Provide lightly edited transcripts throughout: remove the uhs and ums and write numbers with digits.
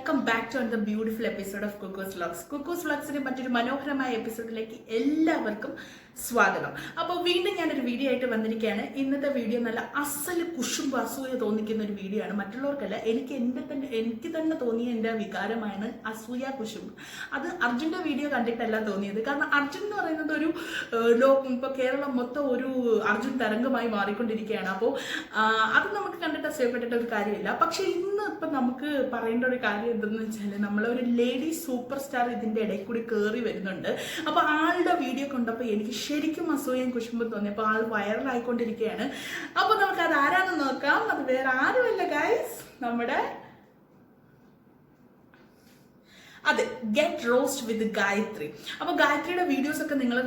Welcome back to the beautiful episode of Kukku's vlogs. Kukku's വ്ളോഗ്സിന്റെ മറ്റൊരു മനോഹരമായ എപ്പിസോഡിലേക്ക് എല്ലാവർക്കും സ്വാഗതം. അപ്പോൾ വീണ്ടും ഞാനൊരു വീഡിയോ ആയിട്ട് വന്നിരിക്കുകയാണ്. ഇന്നത്തെ വീഡിയോ നല്ല അസല് കുശുമ്പ് അസൂയ തോന്നിക്കുന്ന ഒരു വീഡിയോ ആണ്. മറ്റുള്ളവർക്കല്ല, എനിക്ക് തന്നെ തോന്നിയ എൻ്റെ വികാരമാണ് അസൂയ കുശുമ്പ്. അത് അർജുൻ്റെ വീഡിയോ കണ്ടിട്ടല്ല തോന്നിയത്. കാരണം അർജുൻ എന്ന് പറയുന്നത് ഒരു ഇപ്പോൾ കേരളം മൊത്തം ഒരു അർജുൻ തരംഗമായി മാറിക്കൊണ്ടിരിക്കുകയാണ്. അപ്പോൾ അത് നമുക്ക് കണ്ടിട്ട് അസൂയപ്പെട്ടിട്ട് ഒരു കാര്യമില്ല. പക്ഷെ ഇന്ന് ഇപ്പം നമുക്ക് പറയേണ്ട ഒരു കാര്യം എന്തെന്ന് വെച്ചാൽ, നമ്മളൊരു ലേഡി സൂപ്പർ സ്റ്റാർ ഇതിൻ്റെ ഇടയിൽ കൂടി കയറി വരുന്നുണ്ട്. അപ്പോൾ ആളുടെ വീഡിയോ കണ്ടപ്പോൾ എനിക്ക് ശരിക്കും അസൂയയും കുശുമ്പും തോന്നി. അപ്പോൾ ആൾ വൈറലായിക്കൊണ്ടിരിക്കുകയാണ്. അപ്പോൾ നമുക്ക് അത് ആരാണെന്ന് നോക്കാം. അത് വേറെ ആരുമല്ല ഗൈസ്, നമ്മുടെ അതെ, ഗെറ്റ് റോസ്റ്റ് വിത്ത് ഗായത്രി. അപ്പോൾ ഗായത്രിയുടെ വീഡിയോസ് ഒക്കെ നിങ്ങൾ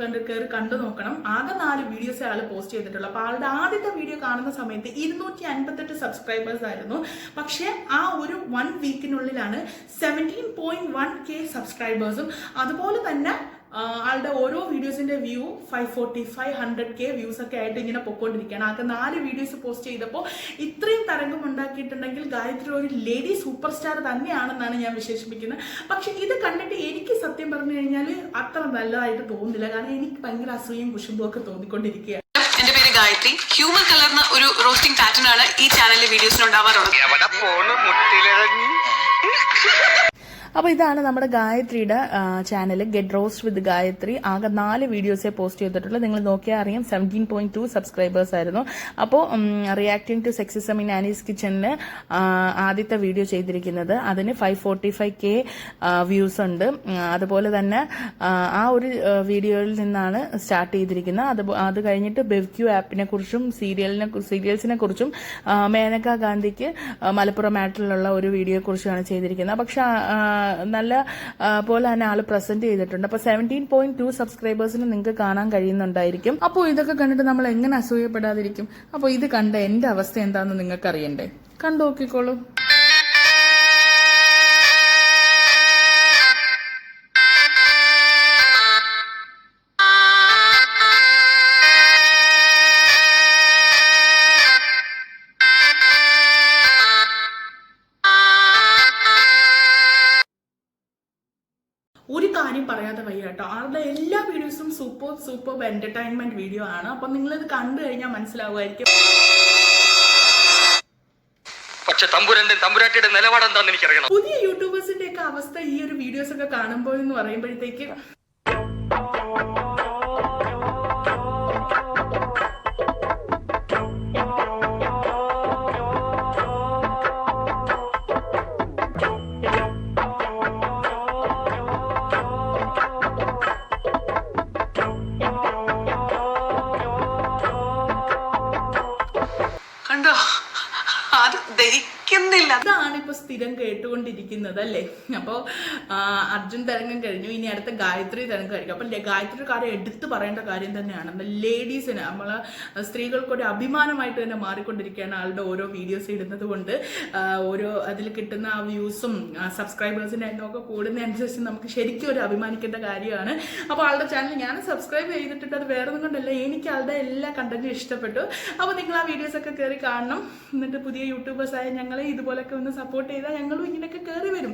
കണ്ടു നോക്കണം. ആകെ 4 വീഡിയോസ് ആൾ പോസ്റ്റ് ചെയ്തിട്ടുള്ളൂ. അപ്പോൾ ആളുടെ ആദ്യത്തെ വീഡിയോ കാണുന്ന സമയത്ത് 258 സബ്സ്ക്രൈബേഴ്സ് ആയിരുന്നു. പക്ഷേ ആ ഒരു 1 വീക്കിനുള്ളിലാണ് 17.1K സബ്സ്ക്രൈബേഴ്സും അതുപോലെ തന്നെ ആളുടെ ഓരോ വീഡിയോസിന്റെ വ്യൂ 540-500K വ്യൂസ് ഒക്കെ ആയിട്ട് ഇങ്ങനെ പൊക്കോണ്ടിരിക്കുകയാണ്. ആകെ 4 വീഡിയോസ് പോസ്റ്റ് ചെയ്തപ്പോൾ ഇത്രയും തരംഗം ഉണ്ടാക്കിയിട്ടുണ്ടെങ്കിൽ ഗായത്രി ഒരു ലേഡി സൂപ്പർ സ്റ്റാർ തന്നെയാണെന്നാണ് ഞാൻ വിശേഷിപ്പിക്കുന്നത്. പക്ഷെ ഇത് കണ്ടിട്ട് എനിക്ക് സത്യം പറഞ്ഞു കഴിഞ്ഞാൽ അത്ര നല്ലതായിട്ട് തോന്നുന്നില്ല. കാരണം എനിക്ക് ഭയങ്കര അസൂയയും കുശുമ്പും ഒക്കെ തോന്നിക്കൊണ്ടിരിക്കുകയാണ്. എന്റെ പേര് ഗായത്രി. ഹ്യൂമർ കലർന്ന ഒരു റോസ്റ്റിംഗ് പാറ്റേൺ ആണ് ഈ ചാനലിലെ വീഡിയോസിൽ ഉണ്ടാവാറുള്ളത്. അപ്പോൾ ഇതാണ് നമ്മുടെ ഗായത്രിയുടെ ചാനൽ, ഗെറ്റ് റോസ്റ്റ് വിത്ത് ഗായത്രി. ആകെ 4 വീഡിയോസേ പോസ്റ്റ് ചെയ്തിട്ടുള്ളൂ. നിങ്ങൾ നോക്കിയാൽ അറിയാം, 17.2 സബ്സ്ക്രൈബേഴ്സ് ആയിരുന്നു. അപ്പോൾ reacting to sexism in Annie's കിച്ചണിൽ ആദ്യത്തെ വീഡിയോ ചെയ്തിരിക്കുന്നത്, അതിന് 545K വ്യൂസ് ഉണ്ട്. അതുപോലെ തന്നെ ആ ഒരു വീഡിയോയിൽ നിന്നാണ് സ്റ്റാർട്ട് ചെയ്തിരിക്കുന്നത്. അത് കഴിഞ്ഞിട്ട് ബെവ്ക്യൂ ആപ്പിനെ കുറിച്ചും സീരിയൽസിനെ കുറിച്ചും മേനക ഗാന്ധിക്ക് മലപ്പുറം ആറ്റിലുള്ള ഒരു വീഡിയോയെ കുറിച്ചുമാണ് ചെയ്തിരിക്കുന്നത്. പക്ഷെ നല്ല പോലെ തന്നെ ആള് പ്രസന്റ് ചെയ്തിട്ടുണ്ട്. അപ്പൊ 17.2 സബ്സ്ക്രൈബേഴ്സിന് നിങ്ങൾക്ക് കാണാൻ കഴിയുന്നുണ്ടായിരിക്കും. അപ്പോൾ ഇതൊക്കെ കണ്ടിട്ട് നമ്മൾ എങ്ങനെ അസൂയപ്പെടാതിരിക്കും? അപ്പോൾ ഇത് കണ്ട എന്റെ അവസ്ഥ എന്താണെന്ന് നിങ്ങൾക്ക് അറിയണ്ടേ? കണ്ടു നോക്കിക്കോളൂ. ഒരു കാര്യം പറയാതെ വയ്യ കേട്ടോ, ആളുടെ എല്ലാ വീഡിയോസും സൂപ്പർ എന്റർടൈൻമെന്റ് വീഡിയോ ആണ്. അപ്പൊ നിങ്ങളിത് കണ്ടു കഴിഞ്ഞാൽ മനസ്സിലാവുമായിരിക്കും. പക്ഷെ തമ്പുരാട്ടിയുടെ നിലപാട് എന്താണെന്ന് എനിക്കറിയണം. പുതിയ യൂട്യൂബേഴ്സിന്റെ ഒക്കെ അവസ്ഥ ഈ ഒരു വീഡിയോസ് ഒക്കെ കാണുമ്പോൾ എന്ന് പറയുമ്പോഴത്തേക്ക് കണ്ടോ, അത് ദഹിക്കുന്നില്ല. അതാണ് ഇപ്പൊ സ്ഥിരം കേട്ടുകൊണ്ടിരിക്കുന്നത് അല്ലേ. അപ്പോൾ അർജുൻ തരംഗം കഴിഞ്ഞു, ഇനി അടുത്ത ഗായത്രി തരംഗം കഴിഞ്ഞു. അപ്പം ഗായത്രി കാര്യം എടുത്തു പറയേണ്ട കാര്യം തന്നെയാണ്. ലേഡീസിന്, നമ്മളെ സ്ത്രീകൾക്കൊരു അഭിമാനമായിട്ട് തന്നെ മാറിക്കൊണ്ടിരിക്കുകയാണ് ആളുടെ ഓരോ വീഡിയോസ് ഇടുന്നത് കൊണ്ട്. ഓരോ അതിൽ കിട്ടുന്ന ആ വ്യൂസും സബ്സ്ക്രൈബേഴ്സിൻ്റെ എണ്ണമൊക്കെ കൂടുന്നതനുസരിച്ച് നമുക്ക് ശരിക്കും ഒരു അഭിമാനിക്കേണ്ട കാര്യമാണ്. അപ്പോൾ ആളുടെ ചാനൽ ഞാൻ സബ്സ്ക്രൈബ് ചെയ്തിട്ടുണ്ട്. അത് വേറെ ഒന്നും കൊണ്ടല്ല, എനിക്ക് ആളുടെ എല്ലാ കണ്ടന്റും ഇഷ്ടപ്പെട്ടു. അപ്പോൾ നിങ്ങൾ ആ വീഡിയോസൊക്കെ കയറി കാണണം. എന്നിട്ട് പുതിയ യൂട്യൂബേഴ്സായ ഞങ്ങളെ ഇതുപോലൊക്കെ ഒന്ന് സപ്പോർട്ട് ചെയ്താൽ ഞങ്ങളും ഇങ്ങനെയൊക്കെ കയറി വരും.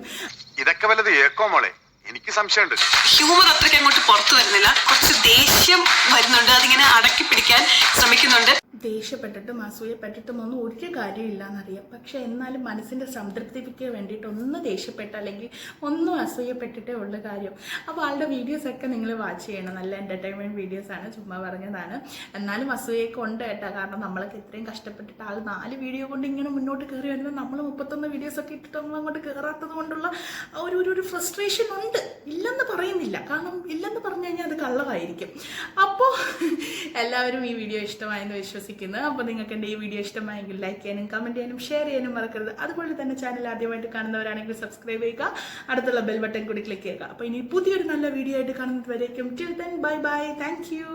ഇതൊക്കെ വല്ലത് ഏക്കോ മോളെ, എനിക്ക് സംശയമുണ്ട്. ഹ്യൂമർ അത്രയ്ക്ക് അങ്ങോട്ട് പുറത്തു വരുന്നില്ല. കുറച്ച് ദേഷ്യം വരുന്നുണ്ട്, അതിങ്ങനെ അടക്കി പിടിക്കാൻ ശ്രമിക്കുന്നുണ്ട്. ദേഷ്യപ്പെട്ടിട്ടും അസൂയപ്പെട്ടിട്ടും ഒന്നും ഒരു കാര്യമില്ല എന്നറിയാം. പക്ഷെ എന്നാലും മനസ്സിൻ്റെ സംതൃപ്തിക്ക് വേണ്ടിയിട്ട് ഒന്ന് ദേഷ്യപ്പെട്ട അല്ലെങ്കിൽ ഒന്നും അസൂയപ്പെട്ടിട്ടേ ഉള്ള കാര്യം. അപ്പോൾ ആളുടെ വീഡിയോസൊക്കെ നിങ്ങൾ വാച്ച് ചെയ്യണം. നല്ല എൻ്റർടൈൻമെൻറ്റ് വീഡിയോസാണ്, ചുമ്മാ പറഞ്ഞതാണ്. എന്നാലും അസൂയൊക്കെ ഉണ്ട് കേട്ടോ. കാരണം നമ്മളൊക്കെ ഇത്രയും കഷ്ടപ്പെട്ടിട്ട് ആൾ 4 വീഡിയോ കൊണ്ട് ഇങ്ങനെ മുന്നോട്ട് കയറി വരുമ്പോൾ നമ്മൾ 31 വീഡിയോസൊക്കെ ഇട്ടിട്ട് നമ്മൾ അങ്ങോട്ട് കയറാത്തത് കൊണ്ടുള്ള ഒരു ഫ്രസ്ട്രേഷൻ ഉണ്ട്. ഇല്ലെന്ന് പറയുന്നില്ല, കാരണം ഇല്ലെന്ന് പറഞ്ഞു കഴിഞ്ഞാൽ അത് കള്ളമായിരിക്കും. അപ്പോൾ എല്ലാവരും ഈ വീഡിയോ ഇഷ്ടമായെന്ന് വിശ്വസിക്കുന്നു. അപ്പോൾ നിങ്ങൾക്ക് എൻ്റെ ഈ വീഡിയോ ഇഷ്ടമായെങ്കിൽ ലൈക്ക് ചെയ്യാനും കമൻറ്റ് ചെയ്യാനും ഷെയർ ചെയ്യാനും മറക്കരുത്. അതുപോലെ തന്നെ ചാനൽ ആദ്യമായിട്ട് കാണുന്നവരാണെങ്കിൽ സബ്സ്ക്രൈബ് ചെയ്യുക, അടുത്തുള്ള ബെൽ ബട്ടൺ കൂടി ക്ലിക്ക് ചെയ്യുക. അപ്പോൾ ഇനി പുതിയൊരു നല്ല വീഡിയോ ആയിട്ട് കാണുന്നത് വരേക്കും. Till then bye bye, thank you.